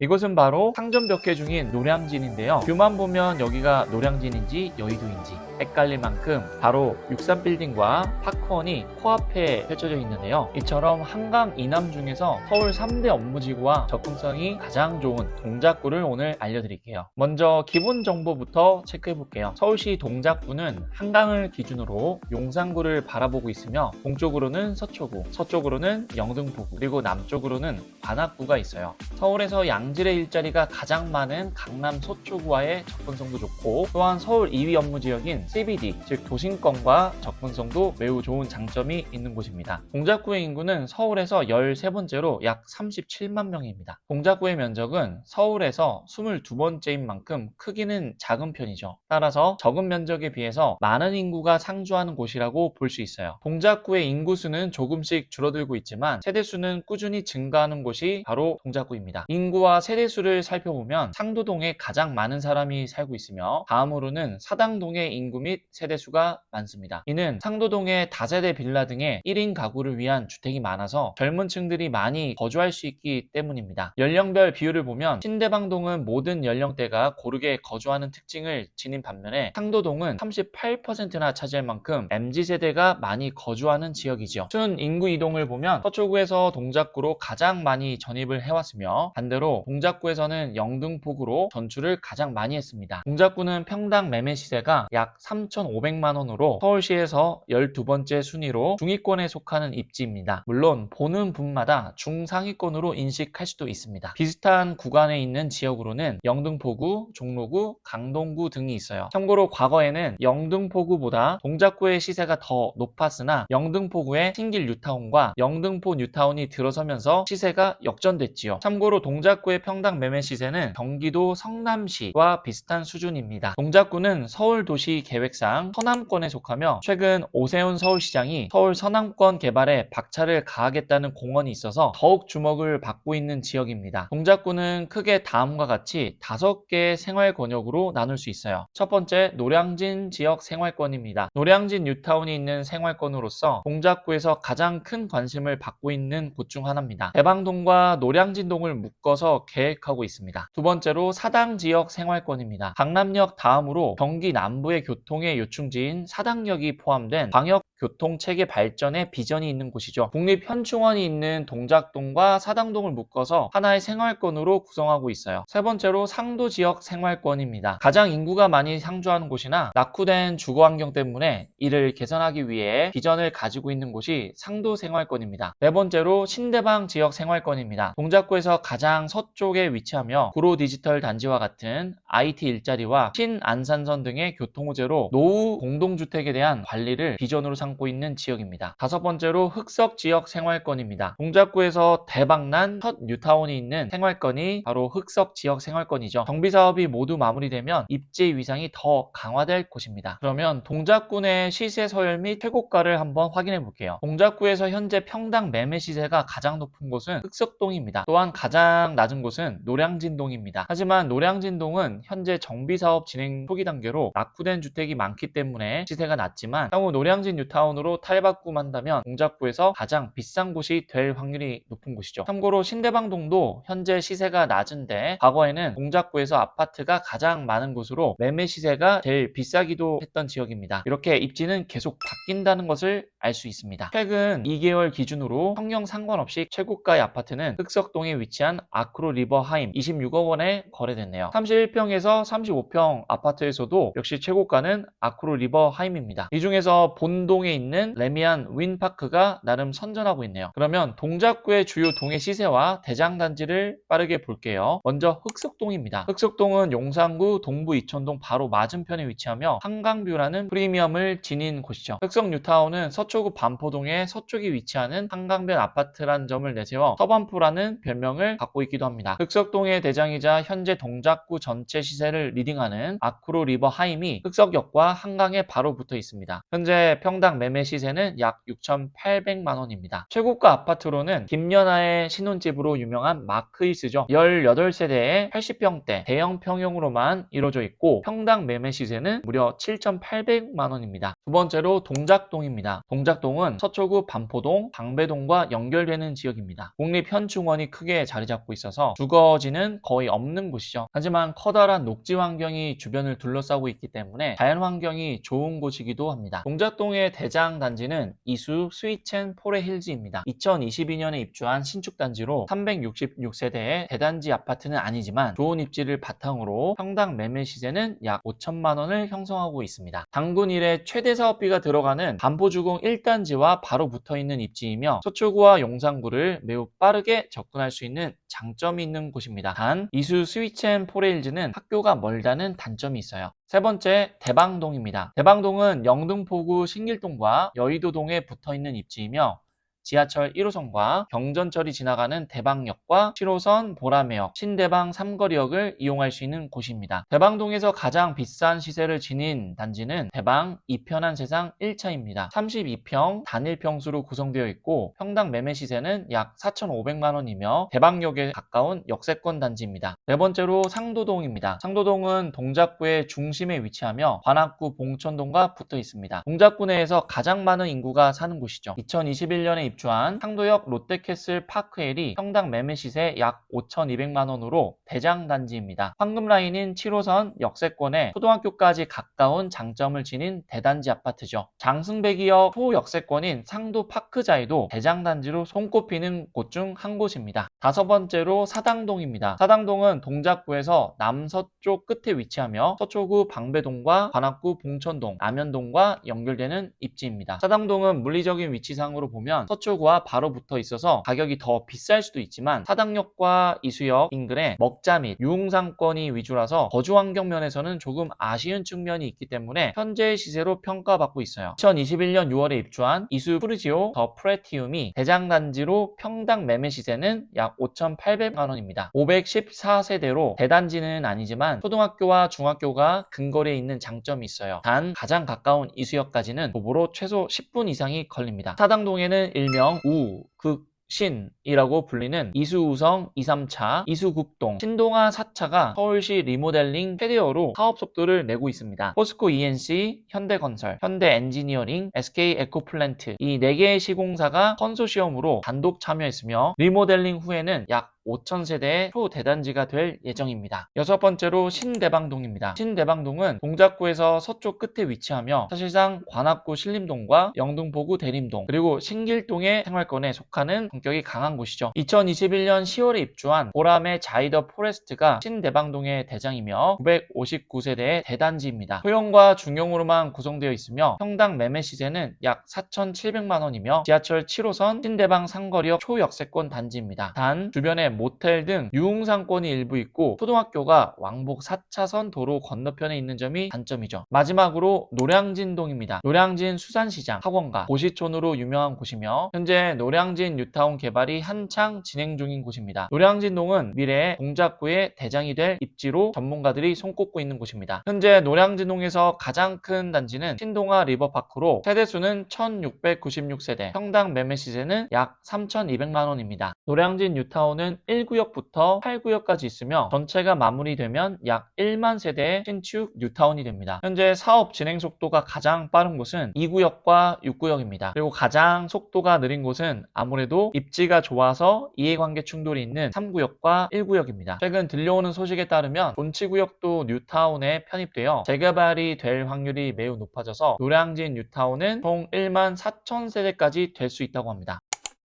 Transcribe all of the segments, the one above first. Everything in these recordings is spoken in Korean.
이곳은 바로 상점 몇 개 중인 노량진인데요. 뷰만 보면 여기가 노량진인지 여의도인지 헷갈릴 만큼 바로 63빌딩과 파크원이 코앞에 펼쳐져 있는데요. 이처럼 한강 이남 중에서 서울 3대 업무지구와 접근성이 가장 좋은 동작구를 오늘 알려드릴게요. 먼저 기본 정보부터 체크해 볼게요. 서울시 동작구는 한강을 기준으로 용산구를 바라보고 있으며 동쪽으로는 서초구, 서쪽으로는 영등포구, 그리고 남쪽으로는 관악구가 있어요. 서울에서 양질의 일자리가 가장 많은 강남 서초구와의 접근성도 좋고, 또한 서울 2위 업무지역인 CBD, 즉 도심권과 접근성도 매우 좋은 장점이 있는 곳입니다. 동작구의 인구는 서울에서 13번째로 약 37만 명입니다. 동작구의 면적은 서울에서 22번째인 만큼 크기는 작은 편이죠. 따라서 적은 면적에 비해서 많은 인구가 상주하는 곳이라고 볼 수 있어요. 동작구의 인구수는 조금씩 줄어들고 있지만 세대수는 꾸준히 증가하는 곳이 바로 동작구입니다. 인구와 세대수를 살펴보면 상도동에 가장 많은 사람이 살고 있으며 다음으로는 사당동의 인구 및 세대수가 많습니다. 이는 상도동의 다세대 빌라 등의 1인 가구를 위한 주택이 많아서 젊은 층들이 많이 거주할 수 있기 때문입니다. 연령별 비율을 보면 신대방동은 모든 연령대가 고르게 거주하는 특징을 지닌 반면에 상도동은 38%나 차지할 만큼 MZ세대가 많이 거주하는 지역이죠. 순 인구 이동을 보면 서초구에서 동작구로 가장 많이 전입을 해왔으며 반대로 동작구에서는 영등포구로 전출을 가장 많이 했습니다. 동작구는 평당 매매 시세가 약 3,500만원으로 서울시에서 12번째 순위로 중위권에 속하는 입지입니다. 물론 보는 분마다 중상위권으로 인식할 수도 있습니다. 비슷한 구간에 있는 지역으로는 영등포구, 종로구, 강동구 등이 있어요. 참고로 과거에는 영등포구보다 동작구의 시세가 더 높았으나 영등포구의 신길 뉴타운과 영등포 뉴타운이 들어서면서 시세가 역전됐지요. 참고로 동작구의 평당 매매 시세는 경기도 성남시와 비슷한 수준입니다. 동작구는 서울도시계획상 서남권에 속하며 최근 오세훈 서울시장이 서울 서남권 개발에 박차를 가하겠다는 공언이 있어서 더욱 주목을 받고 있는 지역입니다. 동작구는 크게 다음과 같이 5개의 생활권역으로 나눌 수 있어요. 첫 번째, 노량진 지역 생활권입니다. 노량진 뉴타운이 있는 생활권으로서 동작구에서 가장 큰 관심을 받고 있는 곳 중 하나입니다. 대방동과 노량진동을 묶어서 계획하고 있습니다. 두 번째로 사당 지역 생활권입니다. 강남역 다음으로 경기 남부의 교통의 요충지인 사당역이 포함된 광역 교통체계 발전의 비전이 있는 곳이죠. 국립현충원이 있는 동작동과 사당동을 묶어서 하나의 생활권으로 구성하고 있어요. 세 번째로 상도 지역 생활권입니다. 가장 인구가 많이 상주하는 곳이나 낙후된 주거환경 때문에 이를 개선하기 위해 비전을 가지고 있는 곳이 상도 생활권입니다. 네 번째로 신대방 지역 생활권입니다. 동작구에서 가장 서쪽에 위치하며 구로 디지털 단지와 같은 IT 일자리와 신안산선 등의 교통호재로 노후 공동주택에 대한 관리를 비전으로 삼고 있는 지역입니다. 다섯 번째로 흑석 지역 생활권입니다. 동작구에서 대박난 첫 뉴타운이 있는 생활권이 바로 흑석 지역 생활권이죠. 정비사업이 모두 마무리되면 입지 위상이 더 강화될 곳입니다. 그러면 동작구 내 시세 서열 및 최고가를 한번 확인해 볼게요. 동작구에서 현재 평당 매매 시세가 가장 높은 곳은 흑석동입니다. 또한 가장 낮은 곳은 노량진동입니다. 하지만 노량진동은 현재 정비사업 진행 초기 단계로 낙후된 주택이 많기 때문에 시세가 낮지만 향후 노량진 뉴타운으로 탈바꿈한다면 동작구에서 가장 비싼 곳이 될 확률이 높은 곳이죠. 참고로 신대방동도 현재 시세가 낮은데 과거에는 동작구에서 아파트가 가장 많은 곳으로 매매 시세가 제일 비싸기도 했던 지역입니다. 이렇게 입지는 계속 바뀐다는 것을 알 수 있습니다. 최근 2개월 기준으로 환경 상관없이 최고가의 아파트는 흑석동에 위치한 아크로 리버 하임 26억 원에 거래됐네요. 31평에서 35평 아파트에서도 역시 최고가는 아크로 리버 하임입니다. 이 중에서 본동에 있는 레미안 윈파크가 나름 선전하고 있네요. 그러면 동작구의 주요 동의 시세와 대장단지를 빠르게 볼게요. 먼저 흑석동입니다. 흑석동은 용산구 동부 이천동 바로 맞은편에 위치하며 한강뷰라는 프리미엄을 지닌 곳이죠. 흑석 뉴타운은 서초구 반포동의 서쪽에 위치하는 한강변 아파트라는 점을 내세워 서반포라는 별명을 갖고 있기도 합니다. 흑석동의 대장이자 현재 동작구 전체 시세를 리딩하는 아크로 리버 하임이 흑석역과 한강에 바로 붙어 있습니다. 현재 평당 평당 매매 시세는 약 6,800만 원입니다. 최고가 아파트로는 김연아의 신혼집으로 유명한 마크힐스죠. 18세대의 80평대 대형 평형으로만 이루어져 있고 평당 매매 시세는 무려 7,800만 원입니다. 두 번째로 동작동입니다. 동작동은 서초구 반포동, 방배동과 연결되는 지역입니다. 국립현충원이 크게 자리 잡고 있어서 주거지는 거의 없는 곳이죠. 하지만 커다란 녹지 환경이 주변을 둘러싸고 있기 때문에 자연 환경이 좋은 곳이기도 합니다. 동작동의 대장 단지는 이수 스위첸 포레힐즈입니다. 2022년에 입주한 신축 단지로 366세대의 대단지 아파트는 아니지만 좋은 입지를 바탕으로 평당 매매 시세는 약 5천만 원을 형성하고 있습니다. 단군 이래 최대 사업비가 들어가는 반포주공 1단지와 바로 붙어있는 입지이며 서초구와 용산구를 매우 빠르게 접근할 수 있는 장점이 있는 곳입니다. 단 이수 스위첸 포레힐즈는 학교가 멀다는 단점이 있어요. 세 번째, 대방동입니다. 대방동은 영등포구 신길동과 여의도동에 붙어있는 입지이며 지하철 1호선과 경전철이 지나가는 대방역과 7호선 보라매역, 신대방 삼거리역을 이용할 수 있는 곳입니다. 대방동에서 가장 비싼 시세를 지닌 단지는 대방 이편한 세상 1차입니다. 32평 단일평수로 구성되어 있고 평당 매매 시세는 약 4,500만 원이며 대방역에 가까운 역세권 단지입니다. 네 번째로 상도동입니다. 상도동은 동작구의 중심에 위치하며 관악구 봉천동과 붙어 있습니다. 동작구 내에서 가장 많은 인구가 사는 곳이죠. 2021년에 입주한 상도역 롯데캐슬 파크엘이 평당 매매 시세 약 5,200만 원으로 대장 단지입니다. 황금라인인 7호선 역세권에 초등학교까지 가까운 장점을 지닌 대단지 아파트죠. 장승배기역 소역세권인 상도 파크자이도 대장 단지로 손꼽히는 곳 중 한 곳입니다. 다섯 번째로 사당동입니다. 사당동은 동작구에서 남서쪽 끝에 위치하며 서초구 방배동과 관악구 봉천동, 남현동과 연결되는 입지입니다. 사당동은 물리적인 위치상으로 보면 서초구와 바로 붙어 있어서 가격이 더 비쌀 수도 있지만 사당역과 이수역 인근에 먹자 및 유흥상권이 위주라서 거주 환경 면에서는 조금 아쉬운 측면이 있기 때문에 현재의 시세로 평가받고 있어요. 2021년 6월에 입주한 이수 푸르지오 더 프레티움이 대장 단지로 평당 매매 시세는 약 5,800만 원입니다. 514세대로 대단지는 아니지만 초등학교와 중학교가 근거리에 있는 장점이 있어요. 단 가장 가까운 이수역까지는 도보로 최소 10분 이상이 걸립니다. 사당동에는 일명 우, 극, 신이라고 불리는 이수우성 2, 3차, 이수국동, 신동아 4차가 서울시 리모델링 최대어로 사업 속도를 내고 있습니다. 포스코 ENC, 현대건설, 현대엔지니어링, SK에코플랜트 이 4개의 시공사가 컨소시엄으로 단독 참여했으며 리모델링 후에는 약 5,000세대의 초대단지가 될 예정입니다. 여섯 번째로 신대방동입니다. 신대방동은 동작구에서 서쪽 끝에 위치하며 사실상 관악구 신림동과 영등포구 대림동 그리고 신길동의 생활권에 속하는 성격이 강한 곳이죠. 2021년 10월에 입주한 보람의 자이더 포레스트가 신대방동의 대장이며 959세대의 대단지입니다. 소형과 중형으로만 구성되어 있으며 평당 매매 시세는 약 4,700만 원이며 지하철 7호선 신대방 상거리역 초역세권 단지입니다. 단 주변에 모텔 등 유흥상권이 일부 있고 초등학교가 왕복 4차선 도로 건너편에 있는 점이 단점이죠. 마지막으로 노량진동입니다. 노량진 수산시장, 학원가, 고시촌으로 유명한 곳이며 현재 노량진 뉴타운 개발이 한창 진행 중인 곳입니다. 노량진동은 미래에 동작구의 대장이 될 입지로 전문가들이 손꼽고 있는 곳입니다. 현재 노량진동에서 가장 큰 단지는 신동아 리버파크로 세대수는 1,696세대, 평당 매매 시세는 약 3,200만 원입니다. 노량진 뉴타운은 1구역부터 8구역까지 있으며 전체가 마무리되면 약 1만 세대의 신축 뉴타운이 됩니다. 현재 사업 진행 속도가 가장 빠른 곳은 2구역과 6구역입니다. 그리고 가장 속도가 느린 곳은 아무래도 입지가 좋아서 이해관계 충돌이 있는 3구역과 1구역입니다. 최근 들려오는 소식에 따르면 본치구역도 뉴타운에 편입되어 재개발이 될 확률이 매우 높아져서 노량진 뉴타운은 총 1만 4천 세대까지 될 수 있다고 합니다.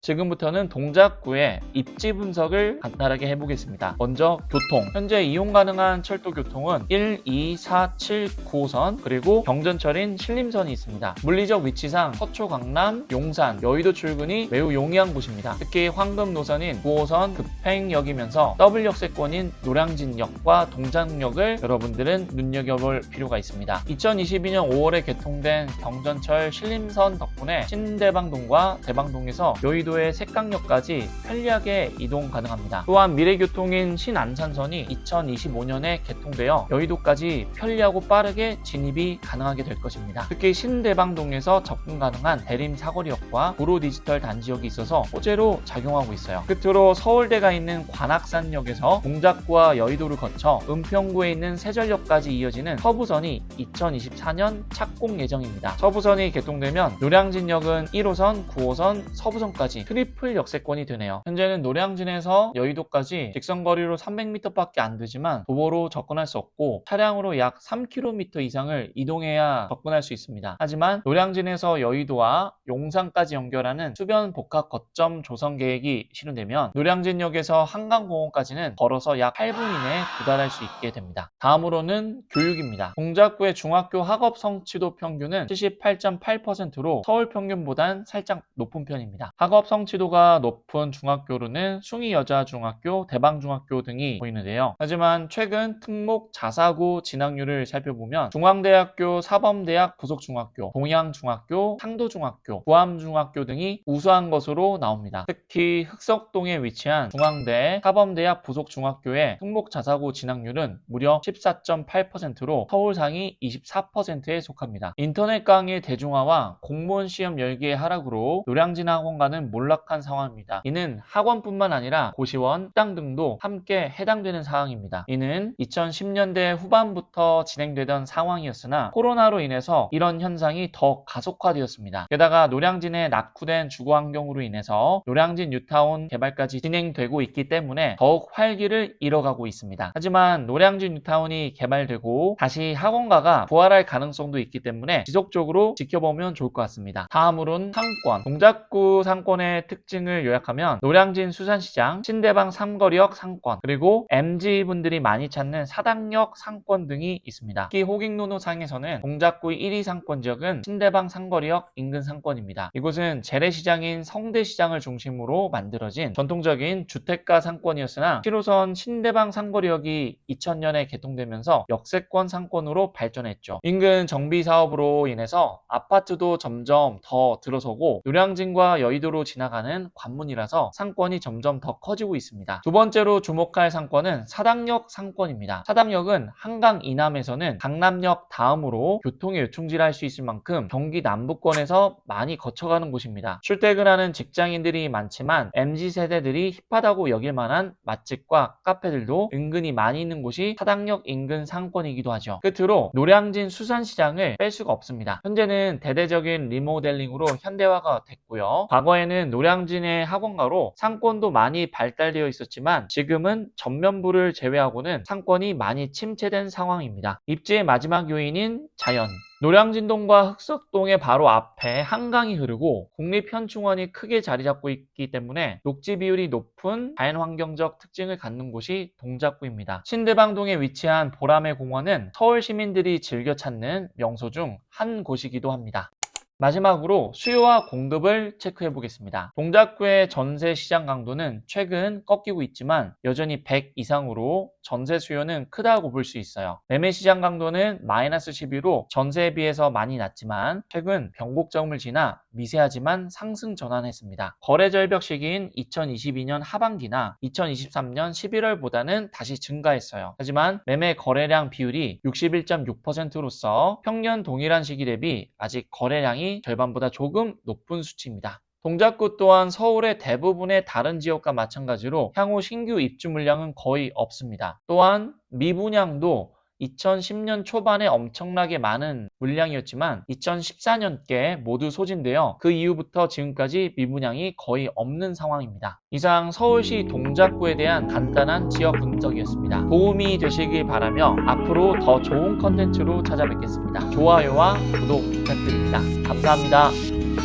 지금부터는 동작구의 입지 분석을 간단하게 해보겠습니다. 먼저 교통. 현재 이용 가능한 철도 교통은 1, 2, 4, 7, 9호선 그리고 경전철인 신림선이 있습니다. 물리적 위치상 서초, 강남, 용산, 여의도 출근이 매우 용이한 곳입니다. 특히 황금 노선인 9호선 급행역이면서 더블 역세권인 노량진역과 동작역을 여러분들은 눈여겨볼 필요가 있습니다. 2022년 5월에 개통된 경전철 신림선 덕분에 신대방동과 대방동에서 여의도 여의도의 색강역까지 편리하게 이동 가능합니다. 또한 미래교통인 신안산선이 2025년에 개통되어 여의도까지 편리하고 빠르게 진입이 가능하게 될 것입니다. 특히 신대방동에서 접근 가능한 대림 사거리역과 구로 디지털 단지역이 있어서 호재로 작용하고 있어요. 끝으로 서울대가 있는 관악산역에서 동작구와 여의도를 거쳐 은평구에 있는 세전역까지 이어지는 서부선이 2024년 착공 예정입니다. 서부선이 개통되면 노량진역은 1호선, 9호선, 서부선까지 트리플 역세권이 되네요. 현재는 노량진에서 여의도까지 직선거리로 300m밖에 안 되지만 도보로 접근할 수 없고 차량으로 약 3km 이상을 이동해야 접근할 수 있습니다. 하지만 노량진에서 여의도와 용산까지 연결하는 수변 복합 거점 조성 계획이 실현되면 노량진역에서 한강공원까지는 걸어서 약 8분 이내에 도달할 수 있게 됩니다. 다음으로는 교육입니다. 동작구의 중학교 학업 성취도 평균은 78.8%로 서울 평균보단 살짝 높은 편입니다. 학업 성취도가 높은 중학교로는 숭의여자중학교, 대방중학교 등이 보이는데요. 하지만 최근 특목 자사고 진학률을 살펴보면 중앙대학교, 사범대학 부속중학교, 동양중학교, 상도중학교, 구암중학교 등이 우수한 것으로 나옵니다. 특히 흑석동에 위치한 중앙대, 사범대학 부속중학교의 특목 자사고 진학률은 무려 14.8%로 서울 상위 24%에 속합니다. 인터넷 강의 대중화와 공무원 시험 열기의 하락으로 노량진 학원가는 몰락한 상황입니다. 이는 학원뿐만 아니라 고시원, 식당 등도 함께 해당되는 사항입니다. 이는 2010년대 후반부터 진행되던 상황이었으나 코로나로 인해서 이런 현상이 더 가속화되었습니다. 게다가 노량진의 낙후된 주거 환경으로 인해서 노량진 뉴타운 개발까지 진행되고 있기 때문에 더욱 활기를 잃어가고 있습니다. 하지만 노량진 뉴타운이 개발되고 다시 학원가가 부활할 가능성도 있기 때문에 지속적으로 지켜보면 좋을 것 같습니다. 다음으로는 상권. 동작구 상권의 특징을 요약하면 노량진 수산시장, 신대방 삼거리역 상권, 그리고 MZ분들이 많이 찾는 사당역 상권 등이 있습니다. 특히 호객노노상에서는 동작구 1위 상권 지역은 신대방 삼거리역 인근 상권입니다. 이곳은 재래시장인 성대시장을 중심으로 만들어진 전통적인 주택가 상권이었으나 7호선 신대방 삼거리역이 2000년에 개통되면서 역세권 상권으로 발전했죠. 인근 정비 사업으로 인해서 아파트도 점점 더 들어서고 노량진과 여의도로 지나가는 관문이라서 상권이 점점 더 커지고 있습니다. 두 번째로 주목할 상권은 사당역 상권입니다. 사당역은 한강 이남에서는 강남역 다음으로 교통에 요충지를 할 수 있을 만큼 경기 남부권에서 많이 거쳐가는 곳입니다. 출퇴근하는 직장인들이 많지만 MZ세대들이 힙하다고 여길 만한 맛집과 카페들도 은근히 많이 있는 곳이 사당역 인근 상권이기도 하죠. 끝으로 노량진 수산시장을 뺄 수가 없습니다. 현재는 대대적인 리모델링으로 현대화가 됐고요. 과거에는 노량진의 학원가로 상권도 많이 발달되어 있었지만 지금은 전면부를 제외하고는 상권이 많이 침체된 상황입니다. 입지의 마지막 요인인 자연. 노량진동과 흑석동의 바로 앞에 한강이 흐르고 국립현충원이 크게 자리 잡고 있기 때문에 녹지 비율이 높은 자연환경적 특징을 갖는 곳이 동작구입니다. 신대방동에 위치한 보라매 공원은 서울 시민들이 즐겨 찾는 명소 중 한 곳이기도 합니다. 마지막으로 수요와 공급을 체크해 보겠습니다. 동작구의 전세 시장 강도는 최근 꺾이고 있지만 여전히 100 이상으로 전세 수요는 크다고 볼 수 있어요. 매매 시장 강도는 마이너스 12로 전세에 비해서 많이 낮지만 최근 변곡점을 지나 미세하지만 상승 전환했습니다. 거래 절벽 시기인 2022년 하반기나 2023년 11월보다는 다시 증가했어요. 하지만 매매 거래량 비율이 61.6%로서 평년 동일한 시기 대비 아직 거래량이 절반보다 조금 높은 수치입니다. 동작구 또한 서울의 대부분의 다른 지역과 마찬가지로 향후 신규 입주 물량은 거의 없습니다. 또한 미분양도 2010년 초반에 엄청나게 많은 물량이었지만 2014년께 모두 소진되어 그 이후부터 지금까지 미분양이 거의 없는 상황입니다. 이상 서울시 동작구에 대한 간단한 지역 분석이었습니다. 도움이 되시길 바라며 앞으로 더 좋은 컨텐츠로 찾아뵙겠습니다. 좋아요와 구독 부탁드립니다. 감사합니다.